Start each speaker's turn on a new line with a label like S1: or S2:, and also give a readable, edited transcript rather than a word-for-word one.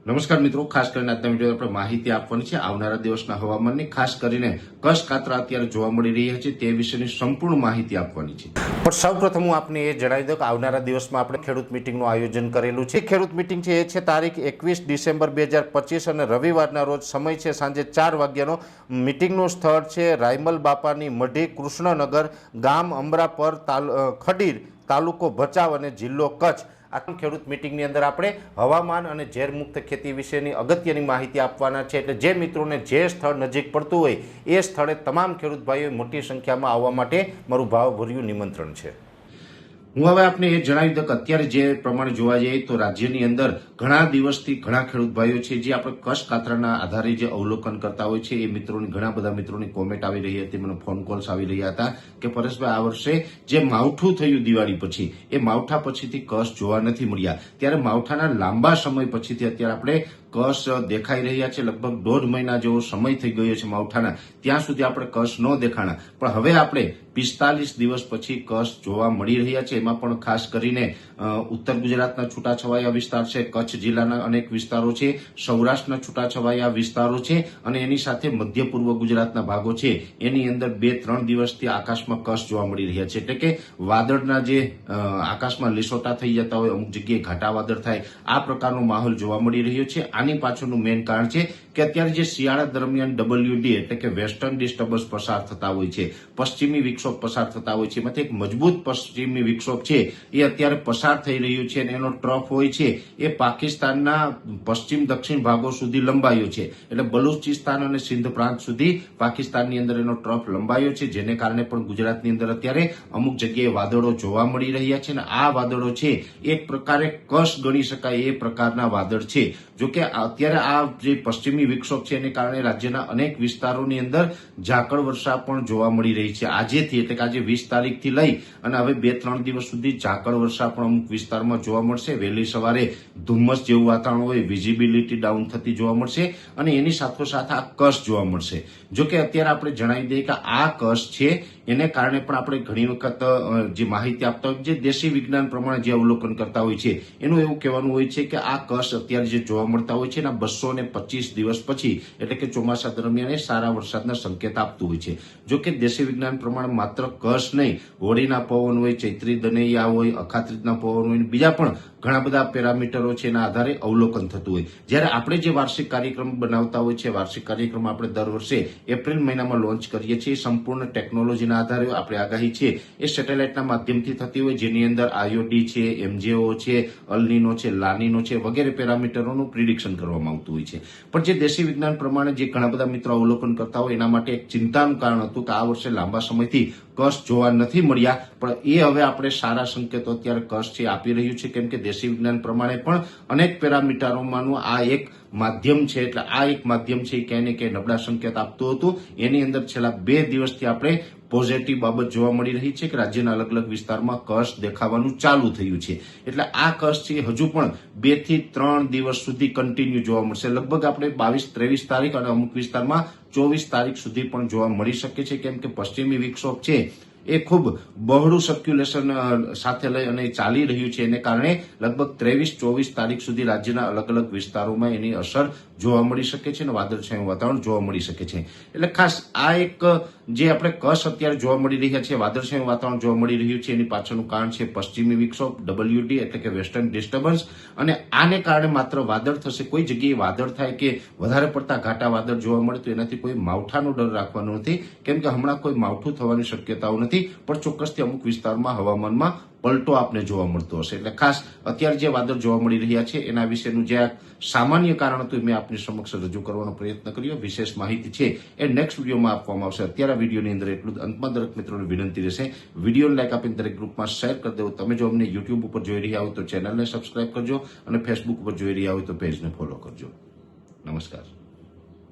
S1: નમસ્કાર મિત્રો, ખાસ કરીને આજના વિડીયો આપણે માહિતી આપવાની છે આવનારા દિવસના હવામાનની, ખાસ કરીને કચ્છ કાતરા અત્યારે જોવા મળી રહ્યા છે તે વિશેની સંપૂર્ણ માહિતી આપવાની છે। પણ સૌપ્રથમ હું આપને એ જણાવી દઉં કે આવનારા દિવસમાં આપણે ખેડૂત મિટિંગનું આયોજન કરેલું છે। ખેડૂત મિટિંગ છે એ છે તારીખ 21 ડિસેમ્બર 2025 અને રવિવારના રોજ સમય છે સાંજે 4 વાગ્યાનો। મિટિંગનું સ્થળ છે રાયમલ બાપાની મઢી, કૃષ્ણનગર, ગામ અમરાપર, ખડીર, તાલુકો ભચાઉ અને જિલ્લો કચ્છ। આ ખેડૂત મિટિંગની અંદર આપણે હવામાન અને ઝેરમુક્ત ખેતી વિશેની અગત્યની માહિતી આપવાના છે। એટલે જે મિત્રોને જે સ્થળ નજીક પડતું હોય એ સ્થળે તમામ ખેડૂત ભાઈઓ મોટી સંખ્યામાં આવવા માટે મારું ભાવભર્યું નિમંત્રણ છે। હું હવે આપને એ જણાવી દઉં કે અત્યારે જે પ્રમાણે જોવા જઈએ તો રાજ્યની અંદર ઘણા દિવસથી ઘણા ખેડૂત ભાઈઓ છે જે આપણે કચ્છ કાતરાના આધારે જે અવલોકન કરતા હોય છે એ મિત્રોની, ઘણા બધા મિત્રોની કોમેન્ટ આવી રહી હતી, મને ફોન કોલ્સ આવી રહ્યા હતા કે પરેશભાઈ, આ વર્ષે જે માવઠું થયું દિવાળી પછી, એ માવઠા પછીથી કચ્છ જોવા નથી મળ્યા। ત્યારે માવઠાના લાંબા સમય પછીથી અત્યારે આપણે કચ્છ દેખાઈ રહ્યા છે। લગભગ 1.5 મહિના જેવો સમય થઈ ગયો છે માવઠાના, ત્યાં સુધી આપણે કચ્છ ન દેખાણા, પણ હવે આપણે 45 દિવસ પછી કચ્છ જોવા મળી રહ્યા છે। એમાં પણ ખાસ કરીને ઉત્તર ગુજરાતના છૂટાછવાયા વિસ્તાર છે, કચ્છ જિલ્લાના અનેક વિસ્તારો છે, સૌરાષ્ટ્રના છૂટાછવાયા વિસ્તારો છે અને એની સાથે મધ્ય પૂર્વ ગુજરાતના ભાગો છે, એની અંદર 2-3 દિવસથી આકાશમાં કચ્છ જોવા મળી રહ્યા છે। એટલે કે વાદળના જે આકાશમાં લીસોટા થઈ જતા હોય, અમુક જગ્યાએ ઘાટા વાદળ થાય, આ પ્રકારનો માહોલ જોવા મળી રહ્યો છે। આની પાછળનું મેઇન કારણ છે કે અત્યારે જે શિયાળા દરમિયાન WD એટલે કે વેસ્ટર્ન ડિસ્ટર્બન્સ પસાર થતા હોય છે, પશ્ચિમી વિક્ષોભ પસાર થતા હોય છે, એમાંથી એક મજબૂત પશ્ચિમી વિક્ષોભ છે એ અત્યારે પસાર થઈ રહ્યું છે અને એનો ટ્રફ હોય છે એ પાકિસ્તાનના પશ્ચિમ દક્ષિણ ભાગો સુધી લંબાયો છે। એટલે બલુચિસ્તાન અને સિંધ પ્રાંત સુધી પાકિસ્તાનની અંદર એનો ટ્રફ લંબાયો છે, જેને કારણે પણ ગુજરાતની અંદર અત્યારે અમુક જગ્યાએ વાદળો જોવા મળી રહ્યા છે અને આ વાદળો છે એક પ્રકારે કચ્છ ગણી શકાય એ પ્રકારના વાદળ છે। જોકે અત્યારે આ જે પશ્ચિમી વિક્ષોભ છે એને કારણે રાજ્યના અનેક વિસ્તારોની અંદર ઝાકળ વર્ષા પણ જોવા મળી રહી છે। આજેથી એટલે કે આજે 20 તારીખથી લઈ અને હવે 2-3 દિવસ સુધી ઝાકળ વર્ષા પણ અમુક વિસ્તારમાં જોવા મળશે। વહેલી સવારે ધુમ્મસ જેવું વાતાવરણ હોય, વિઝિબિલિટી ડાઉન થતી જોવા મળશે અને એની સાથોસાથ આ કચ્છ જોવા મળશે। જોકે અત્યારે આપણે જણાવી દઈએ કે આ કચ્છ છે એને કારણે પણ આપણે ઘણી વખત જે માહિતી આપતા હોય, જે દેશી વિજ્ઞાન પ્રમાણે જે અવલોકન કરતા હોય છે, એનું એવું કહેવાનું હોય છે કે આ કચ્છ અત્યારે જે જોવા મળતા હોય છે એના 225 દિવસ પછી એટલે કે ચોમાસા દરમિયાન એ સારા વરસાદના સંકેત આપતું હોય છે। જોકે દેશી વિજ્ઞાન પ્રમાણે માત્ર કચ્છ નહીં, હોળીના પવન હોય, ચૈત્રી દનૈયા હોય, અખાત્રીજના પવન હોય, બીજા પણ ઘણા બધા પેરામીટરો છે એના આધારે અવલોકન થતું હોય। જ્યારે આપણે જે વાર્ષિક કાર્યક્રમ બનાવતા હોય છે, વાર્ષિક કાર્યક્રમ આપણે દર વર્ષે એપ્રિલ મહિનામાં લોન્ચ કરીએ છીએ, સંપૂર્ણ ટેકનોલોજીના આધારે આપણે આગાહી છે એ સેટેલાઇટના માધ્યમથી થતી હોય, જેની અંદર IOD છે, MJO છે, અલનીનો છે, લાનીનો છે વગેરે પેરામીટરોનું પ્રિડિક્શન કરવામાં આવતું હોય છે। પણ જે દેશી વિજ્ઞાન પ્રમાણે જે ઘણા બધા મિત્રો અવલોકન કરતા હોય એના માટે એક ચિંતાનું કારણ હતું કે આ વર્ષે લાંબા સમયથી કચ્છ જોવા નથી મળ્યા, પણ એ હવે આપણે સારા સંકેતો અત્યારે કચ્છ છે આપી રહ્યું છે, કેમ કે દેશી વિજ્ઞાન પ્રમાણે પણ અનેક પેરામીટરોમાંનું આ એક માધ્યમ છે। એટલે આ એક માધ્યમ છે એ ક્યાંય ને ક્યાંય નબળા સંકેત આપતું હતું, એની અંદર છેલ્લા 2 દિવસથી આપણે પોઝિટિવ બાબત જોવા મળી રહી છે કે રાજ્યના અલગ અલગ વિસ્તારમાં કચ્છ દેખાવાનું ચાલુ થયું છે। એટલે આ કચ્છ છે હજુ પણ 2 થી 3 દિવસ સુધી કન્ટિન્યુ જોવા મળશે। લગભગ આપણે 22-23 તારીખ અને અમુક વિસ્તારમાં 24 તારીખ સુધી પણ જોવા મળી શકે છે, કેમ કે પશ્ચિમી વિક્ષોભ છે એ ખૂબ બહોળું સર્ક્યુલેશન સાથે લઈ અને ચાલી રહ્યું છે, એને કારણે લગભગ 23-24 તારીખ સુધી રાજ્યના અલગ અલગ વિસ્તારોમાં એની અસર જોવા મળી શકે છે અને વાદળછાયું વાતાવરણ જોવા મળી શકે છે। એટલે ખાસ આ એક જે આપણે કચ્છ અત્યારે જોવા મળી રહ્યા છે, વાદળછાયું વાતાવરણ જોવા મળી રહ્યું છે, એની પાછળનું કારણ છે પશ્ચિમી વિક્ષોભ WD એટલે કે વેસ્ટર્ન ડિસ્ટર્બન્સ। અને આને કારણે માત્ર વાદળ થશે, કોઈ જગ્યાએ વાદળ થાય કે વધારે પડતા ઘાટા વાદળ જોવા મળે તો એનાથી કોઈ માવઠાનો ડર રાખવાનો નથી, કેમ કે હમણાં કોઈ માવઠું થવાની શક્યતાઓ નથી, પણ ચોક્કસથી અમુક વિસ્તારમાં હવામાનમાં પલટો આપને જોવા મળતો હશે। એટલે ખાસ અત્યારે જે વાદળ જોવા મળી રહ્યા છે એના વિશેનું જે સામાન્ય કારણ હતું મેં આપની સમક્ષ રજૂ કરવાનો પ્રયત્ન કર્યો। વિશેષ માહિતી છે એ નેક્સ્ટ વિડીયોમાં આપવામાં આવશે। અત્યારે વિડીયોની અંદર એટલું જ। અંતમાં દરેક મિત્રોને વિનંતી રહેશે, વિડીયોને લાઈક આપીને દરેક ગ્રુપમાં શેર કરી દેવું। તમે જો અમને YouTube ઉપર જોઈ રહ્યા હોય તો ચેનલને સબસ્ક્રાઇબ કરજો અને ફેસબુક ઉપર જોઈ રહ્યા હોય તો પેજને ફોલો કરજો। નમસ્કાર।